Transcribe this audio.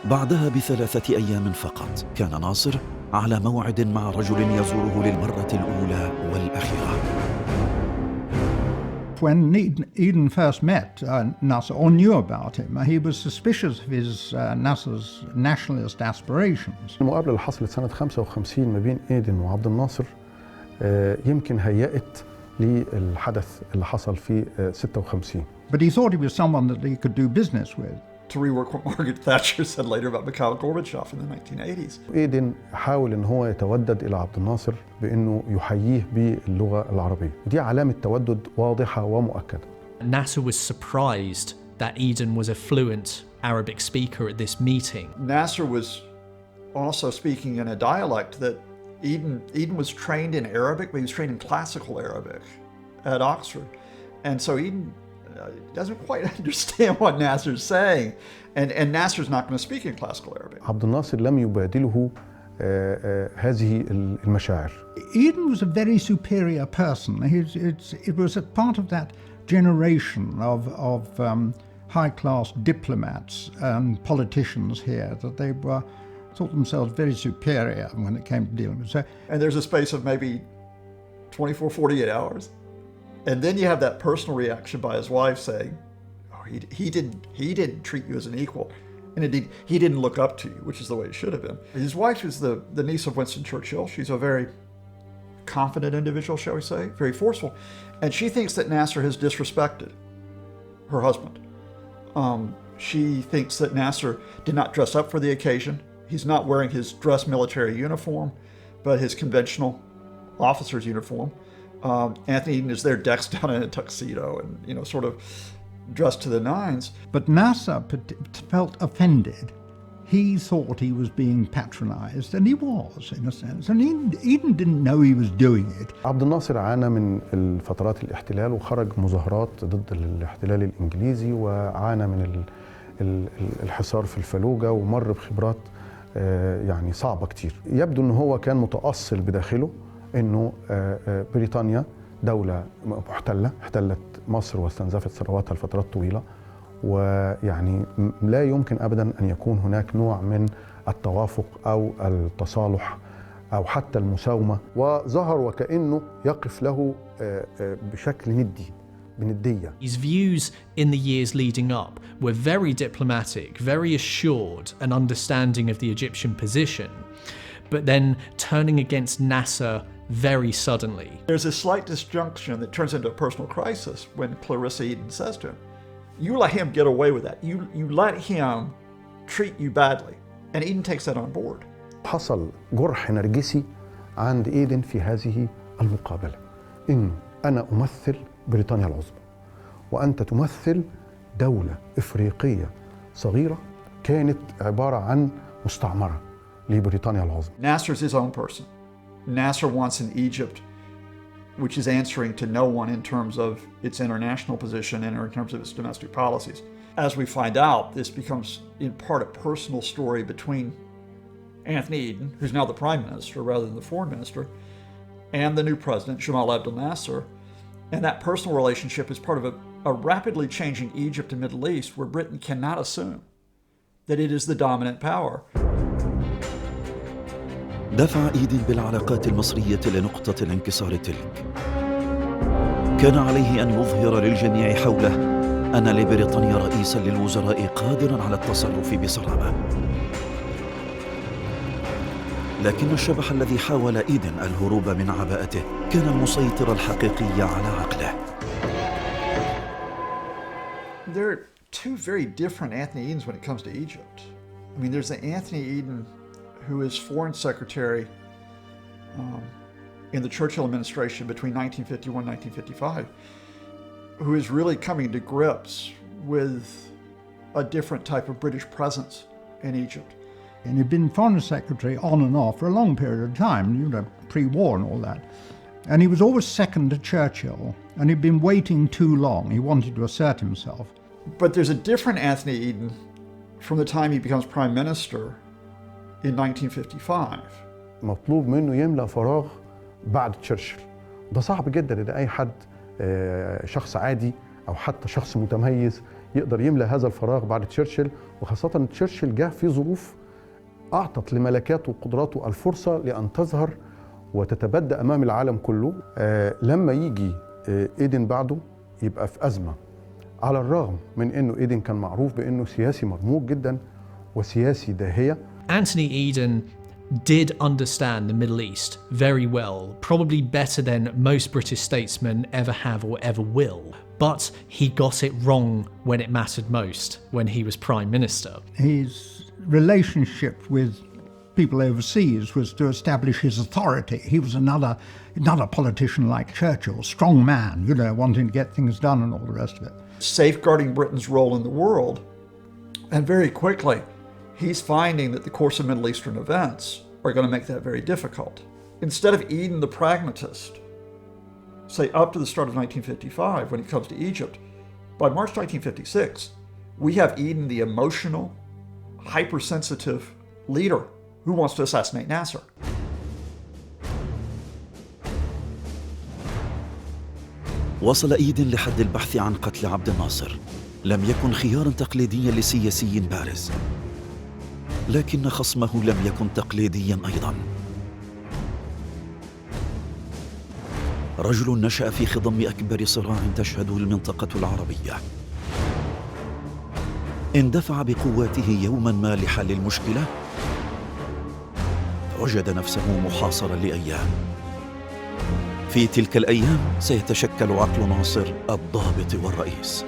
بعدها ب3 أيام فقط كان ناصر على موعد مع رجل يزوره للمرة الأولى والأخيرة. When Eden first met Nasser or knew about him, he was suspicious of his Nasser's nationalist aspirations. المقابلة اللي حصلت سنة 55 ما بين إيدن وعبد الناصر يمكن هيأت للحدث اللي حصل في 56. But he thought he was someone that he could do business with. To rework what Margaret Thatcher said later about Mikhail Gorbachev in the 1980s. إيدن حاول إن هو يتودد إلى عبد الناصر بإنه يحييه باللغة العربية. دي علامة تودد واضحة ومؤكدة. Nasser was surprised that Eden was a fluent Arabic speaker at this meeting. Nasser was also speaking in a dialect that Eden was trained in Arabic, but he was trained in classical Arabic at Oxford. And so Eden doesn't quite understand what Nasser's saying, and Nasser's not going to speak in classical Arabic. عبد الناصر لم يبادله هذه المشاعر. Eden was a very superior person. It was a part of that generation of high-class diplomats and politicians here that they thought themselves very superior when it came to dealing with. So, and there's a space of maybe 24, 48 hours. And then you have that personal reaction by his wife saying, oh, he didn't treat you as an equal. And indeed, he didn't look up to you, which is the way it should have been. His wife is the niece of Winston Churchill. She's a very confident individual, shall we say, very forceful. And she thinks that Nasser has disrespected her husband. She thinks that Nasser did not dress up for the occasion. He's not wearing his dress military uniform, but his conventional officer's uniform. Anthony Eden is there decked down in a tuxedo and, sort of dressed to the nines. But Nasser felt offended. He thought he was being patronized, and he was, in a sense. And Eden didn't know he was doing it. عبد الناصر عانى من الفترات الاحتلال وخرج مظاهرات ضد الاحتلال الإنجليزي، وعانى من الحصار في الفلوجة، ومر بخبرات يعني صعبة كتير. يبدو أنه هو كان متأصل بداخله أنه بريطانيا دولة محتلة، احتلت مصر واستنزفت ثرواتها لفترات طويلة، ويعني لا يمكن أبدا أن يكون هناك نوع من التوافق أو التصالح أو حتى المساومة، وظهر وكأنه يقف له بشكل ندي بندية. His views in the years leading up were very diplomatic, very assured and understanding of the Egyptian position, but then turning against Nasser very suddenly. There's a slight disjunction that turns into a personal crisis when Clarissa Eden says to him, you let him get away with that. You let him treat you badly. And Eden takes that on board. حصل جرح نرجسي عند إيدن في هذه المقابلة، إنه أنا أمثل بريطانيا العظمى وأنت تمثل دولة إفريقية صغيرة كانت عبارة عن مستعمرة لبريطانيا العظمى. Nasser's his own person. Nasser wants an Egypt which is answering to no one in terms of its international position and in terms of its domestic policies. As we find out, this becomes in part a personal story between Anthony Eden, who's now the prime minister rather than the foreign minister, and the new president, Jamal Abdel Nasser. And that personal relationship is part of a rapidly changing Egypt and Middle East where Britain cannot assume that it is the dominant power. دفع إيدن بالعلاقات المصرية لنقطة الانكسار تلك. كان عليه أن يظهر للجميع حوله أن لبريطانيا رئيساً للوزراء قادراً على التصرف بصرامة. لكن الشبح الذي حاول إيدن الهروب من عباءته كان المسيطر الحقيقي على عقله. There are two very different Anthony Edens when it comes to Egypt. I mean, there's the Anthony Eden who is foreign secretary in the Churchill administration between 1951 and 1955, who is really coming to grips with a different type of British presence in Egypt. And he'd been foreign secretary on and off for a long period of time, pre-war and all that. And he was always second to Churchill, and he'd been waiting too long. He wanted to assert himself. But there's a different Anthony Eden from the time he becomes prime minister in 1955. مطلوب منه يملأ فراغ بعد تشرشل. ده صعب جدا إن أي حد شخص عادي أو حتى شخص متميز يقدر يملى هذا الفراغ بعد تشرشل، وخاصة تشرشل جه في ظروف أعطت لملكاته وقدراته الفرصة لأن تظهر وتتبدى أمام العالم كله. لما يجي إيدن بعده يبقى في أزمة، على الرغم من أنه إيدن كان معروف بأنه سياسي مرموق جدا وسياسي داهية. Anthony Eden did understand the Middle East very well, probably better than most British statesmen ever have or ever will. But he got it wrong when it mattered most, when he was Prime Minister. His relationship with people overseas was to establish his authority. He was another politician like Churchill, strong man, you know, wanting to get things done and all the rest of it. Safeguarding Britain's role in the world. And very quickly, he's finding that the course of Middle Eastern events are going to make that very difficult. Instead of Eden the pragmatist, say up to the start of 1955 when it comes to Egypt, by March 1956, we have Eden the emotional, hypersensitive leader who wants to assassinate Nasser. وصل إيدن لحد البحث عن قتل عبد الناصر. لم يكن خيارا تقليديا لسياسي بارز، لكن خصمه لم يكن تقليديا أيضا. رجل نشأ في خضم أكبر صراع تشهده المنطقة العربية، اندفع بقواته يوما ما لحل المشكلة، وجد نفسه محاصرا لأيام. في تلك الأيام سيتشكل عقل ناصر الضابط والرئيس.